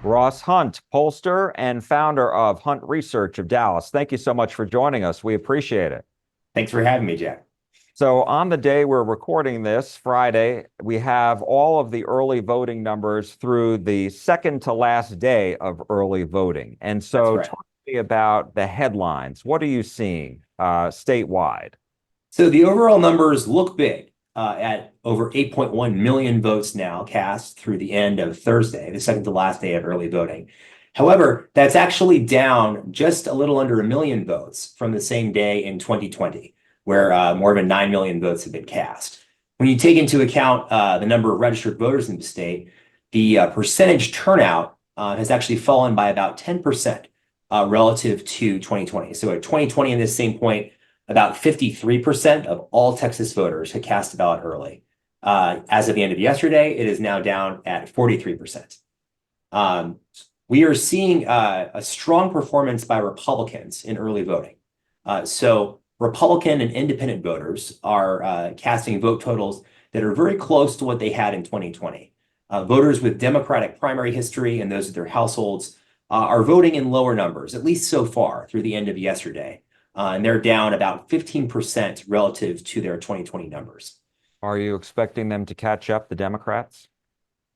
Ross Hunt, pollster and founder of Hunt Research of Dallas. Thank you so much for joining us. We appreciate it. Thanks for having me, Jack. So, on the day we're recording this, Friday, we have all of the early voting numbers through the second to last day of early voting. And That's so, right. talk to me about the headlines. What are you seeing statewide? So the overall numbers look big at over 8.1 million votes now cast through the end of Thursday, the second to last day of early voting. However, that's actually down just a little under a million votes from the same day in 2020, where more than 9 million votes have been cast. When you take into account the number of registered voters in the state, the percentage turnout has actually fallen by about 10% relative to 2020. So at 2020, in this same point, about 53% of all Texas voters had cast a ballot early. As of the end of yesterday, it is now down at 43%. Um, we are seeing a strong performance by Republicans in early voting. So Republican and independent voters are casting vote totals that are very close to what they had in 2020. Voters with Democratic primary history and those with their households are voting in lower numbers, at least so far through the end of yesterday. And they're down about 15% relative to their 2020 numbers. Are you expecting them to catch up, the Democrats?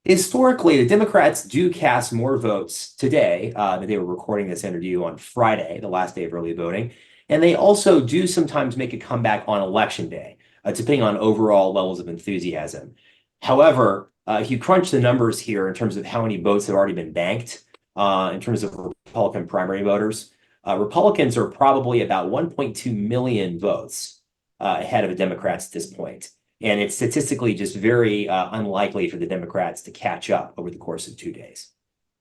Historically, the Democrats do cast more votes today that they were recording this interview on Friday, the last day of early voting. And they also do sometimes make a comeback on election day, depending on overall levels of enthusiasm. However, if you crunch the numbers here in terms of how many votes have already been banked, in terms of Republican primary voters, Republicans are probably about 1.2 million votes ahead of the Democrats at this point. And it's statistically just very unlikely for the Democrats to catch up over the course of 2 days.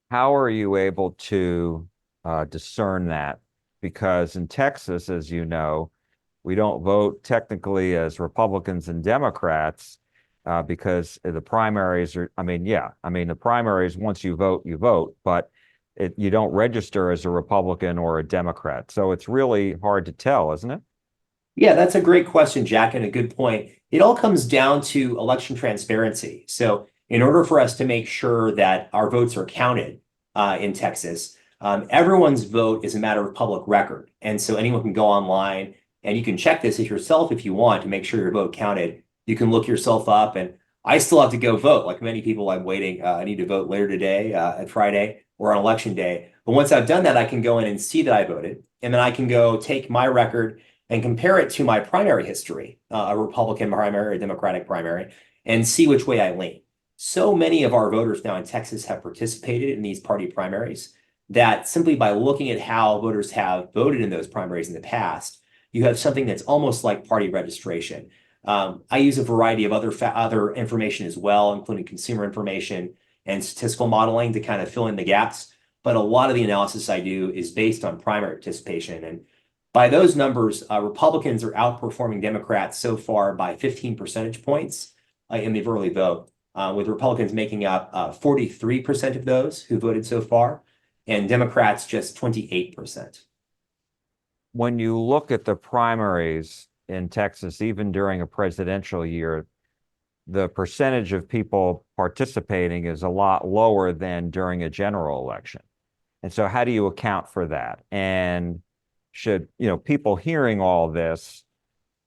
How are you able to discern that? Because in Texas, as you know, we don't vote technically as Republicans and Democrats because the primaries are, the primaries, once you vote, but you don't register as a Republican or a Democrat. So it's really hard to tell, isn't it? Yeah, that's a great question, Jack, and a good point. It all comes down to election transparency. So, in order for us to make sure that our votes are counted in Texas, everyone's vote is a matter of public record. And so, anyone can go online and you can check this yourself if you want to make sure your vote counted. You can look yourself up, and I still have to go vote. Like many people, I'm waiting. I need to vote later today, at Friday, or on election day. But once I've done that, I can go in and see that I voted, and then I can go take my record and compare it to my primary history, a Republican primary or a Democratic primary, and see which way I lean. So many of our voters now in Texas have participated in these party primaries that simply by looking at how voters have voted in those primaries in the past, you have something that's almost like party registration. I use a variety of other information as well, including consumer information and statistical modeling to kind of fill in the gaps. But a lot of the analysis I do is based on primary participation. And by those numbers, Republicans are outperforming Democrats so far by 15 percentage points in the early vote, with Republicans making up 43% of those who voted so far, and Democrats just 28%. When you look at the primaries in Texas, even during a presidential year, the percentage of people participating is a lot lower than during a general election. And so how do you account for that? And should, people hearing all this,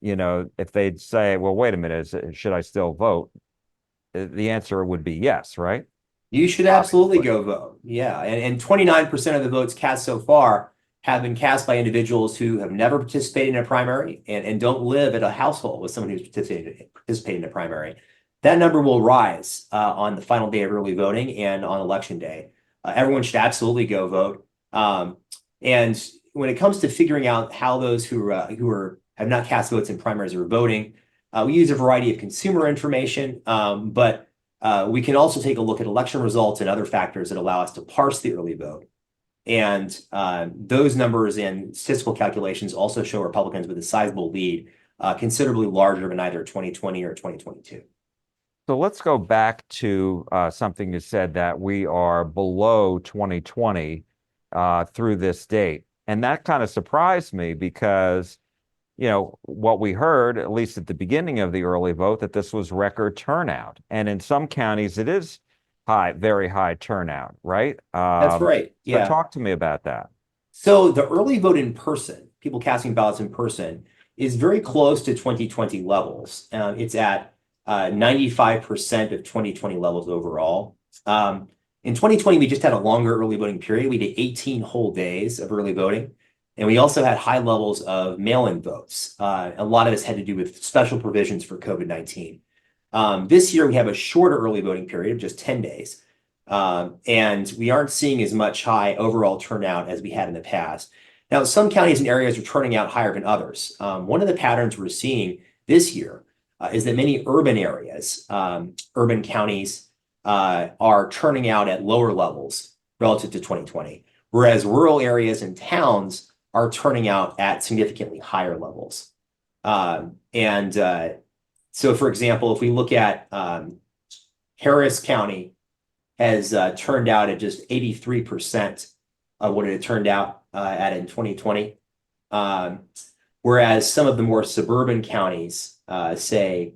if they'd say, well, wait a minute, should I still vote? The answer would be yes, right? You should absolutely Obviously. go vote. Yeah. And 29% of the votes cast so far have been cast by individuals who have never participated in a primary and don't live at a household with someone who's participated in a primary. That number will rise on the final day of early voting and on election day. Everyone should absolutely go vote. And when it comes to figuring out how those who have not cast votes in primaries are voting, we use a variety of consumer information, but we can also take a look at election results and other factors that allow us to parse the early vote. And those numbers and statistical calculations also show Republicans with a sizable lead, considerably larger than either 2020 or 2022. So let's go back to something you said that we are below 2020 through this date. And that kind of surprised me because, what we heard, at least at the beginning of the early vote, that this was record turnout. And in some counties, it is very high turnout, right? That's right. So Yeah. talk to me about that. So the early vote in person, people casting ballots in person, is very close to 2020 levels. It's at 95% of 2020 levels overall. In 2020, we just had a longer early voting period. We did 18 whole days of early voting. And we also had high levels of mail-in votes. A lot of this had to do with special provisions for COVID-19. This year, we have a shorter early voting period of just 10 days. And we aren't seeing as much high overall turnout as we had in the past. Now, some counties and areas are turning out higher than others. One of the patterns we're seeing this year is that many urban areas, urban counties, are turning out at lower levels relative to 2020, whereas rural areas and towns are turning out at significantly higher levels. So, for example, if we look at Harris County, has turned out at just 83% of what it had turned out at in 2020. Whereas some of the more suburban counties, say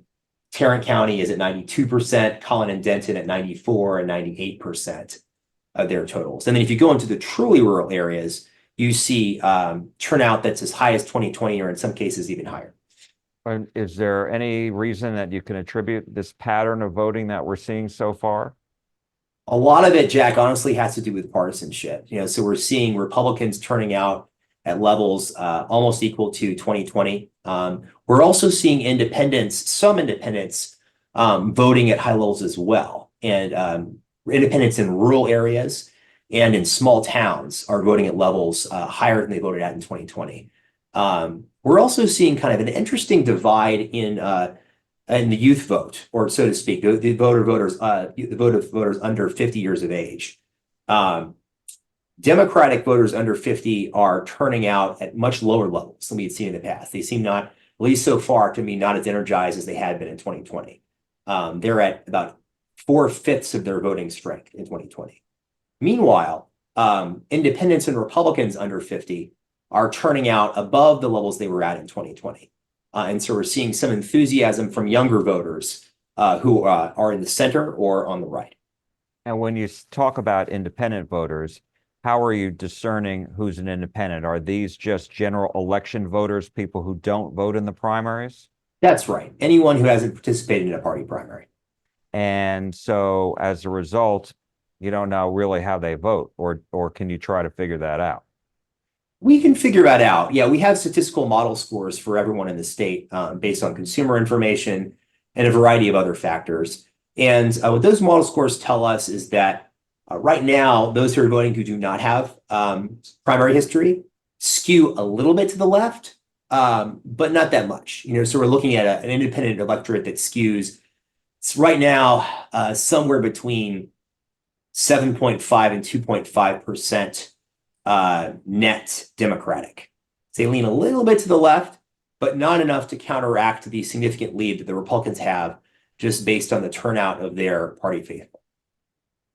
Tarrant County is at 92%, Collin and Denton at 94 and 98% of their totals. And then if you go into the truly rural areas, you see turnout that's as high as 2020 or in some cases even higher. And is there any reason that you can attribute this pattern of voting that we're seeing so far? A lot of it, Jack, honestly has to do with partisanship. So we're seeing Republicans turning out at levels almost equal to 2020. We're also seeing some independents voting at high levels as well. And independents in rural areas and in small towns are voting at levels higher than they voted at in 2020. We're also seeing kind of an interesting divide in the youth vote, or so to speak, the vote of voters under 50 years of age. Democratic voters under 50 are turning out at much lower levels than we had seen in the past. They seem not, at least so far, to me, not as energized as they had been in 2020. They're at about 4/5 of their voting strength in 2020. Meanwhile, independents and Republicans under 50 are turning out above the levels they were at in 2020. And so we're seeing some enthusiasm from younger voters who are in the center or on the right. And when you talk about independent voters, how are you discerning who's an independent? Are these just general election voters, people who don't vote in the primaries? That's right. Anyone who hasn't participated in a party primary. And so as a result, you don't know really how they vote, or can you try to figure that out? We can figure that out. Yeah, we have statistical model scores for everyone in the state based on consumer information and a variety of other factors. And what those model scores tell us is that right now, those who are voting who do not have primary history skew a little bit to the left, but not that much. So we're looking at an independent electorate that skews right now somewhere between 7.5 and 2.5% net Democratic. They lean a little bit to the left, but not enough to counteract the significant lead that the Republicans have just based on the turnout of their party faithful.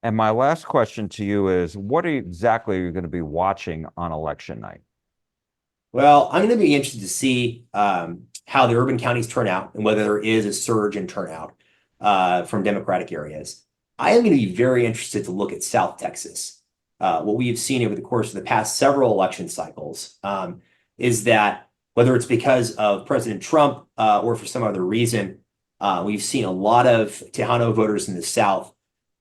And my last question to you is, what exactly are you going to be watching on election night? Well, I'm going to be interested to see how the urban counties turn out and whether there is a surge in turnout from Democratic areas. I am going to be very interested to look at South Texas. What we have seen over the course of the past several election cycles is that whether it's because of President Trump or for some other reason, we've seen a lot of Tejano voters in the South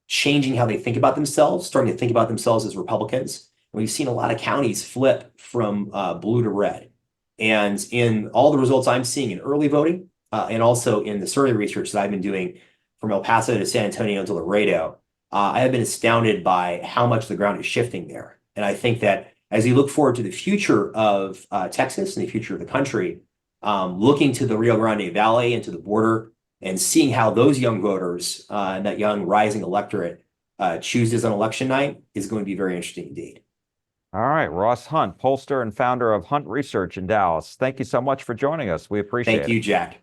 changing how they think about themselves, starting to think about themselves as Republicans. And we've seen a lot of counties flip from blue to red. And in all the results I'm seeing in early voting and also in the survey research that I've been doing from El Paso to San Antonio to Laredo, I have been astounded by how much the ground is shifting there. And I think that as we look forward to the future of Texas and the future of the country, looking to the Rio Grande Valley and to the border and seeing how those young voters and that young rising electorate chooses on election night is going to be very interesting indeed. All right, Ross Hunt, pollster and founder of Hunt Research in Dallas. Thank you so much for joining us. We appreciate it. Thank you, Jack.